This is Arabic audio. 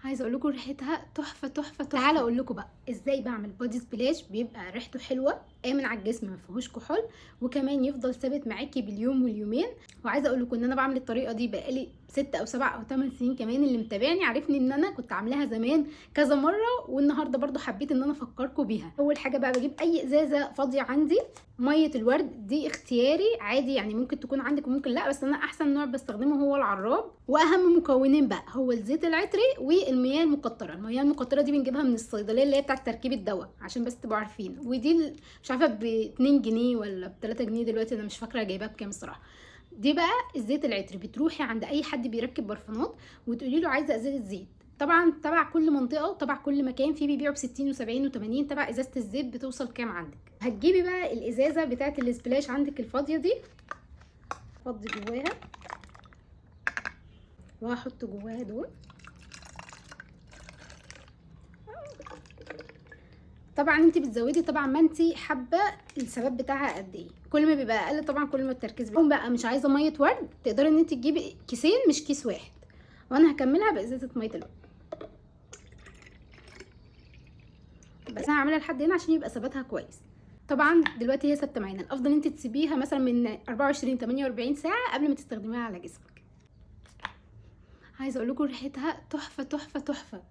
عايزه اقول لكم ريحتها تحفه تحفه تحفه. تعالى اقول لكم بقى ازاي بعمل بودي سبلاش بيبقى ريحته حلوه، امن على الجسم، ما فيهوش كحول، وكمان يفضل ثابت معاكي باليوم واليومين. وعايزه اقول لكم ان انا بعمل الطريقه دي بقالي 6 او 7 او 8 سنين. كمان اللي متابعني عارفني ان انا كنت عاملاها زمان كذا مره، والنهارده برضو حبيت ان انا افكركم بيها. اول حاجه بقى بجيب اي ازازه فاضيه عندي. ميه الورد دي اختياري عادي، يعني ممكن تكون عندك وممكن لا، بس انا احسن نوع بستخدمه هو العراب. واهم مكونين بقى هو الزيت العطري والمياه المقطره. المياه المقطره دي بنجيبها من الصيدليه اللي هي بتاعه تركيب الدواء، عشان بس تبقوا عارفين. ودي مش عارفه ب 2 جنيه ولا ب 3 جنيه دلوقتي، انا مش فاكره جايباها بكام الصراحه. دي بقى الزيت العطري، بتروحي عند اي حد بيركب برفانات وتقولي له عايزه ازازه زيت. طبعا تبع كل منطقه وتبع كل مكان، في بيبيعوا ب 60 و70 و80 تبع ازازه الزيت بتوصل كام عندك. هتجيبي بقى الازازه بتاعه السبلاش عندك الفاضيه دي، فضي جواها وهحط جواها دول. طبعا انت بتزودي طبعا ما انت حابه الثبات بتاعها قد ايه. كل ما بيبقى اقل طبعا كل ما التركيز بقى مش عايزه ميه ورد، تقدري ان انت تجيبي كيسين مش كيس واحد. وانا هكملها بازازه ميه الورد، بس انا هعملها لحد هنا عشان يبقى ثباتها كويس. طبعا دلوقتي هي ثابته معانا، الافضل انت تسيبيها مثلا من 24 48 ساعه قبل ما تستخدميها على جسمك. عايزه اقول لكم ريحتها تحفه تحفه تحفه.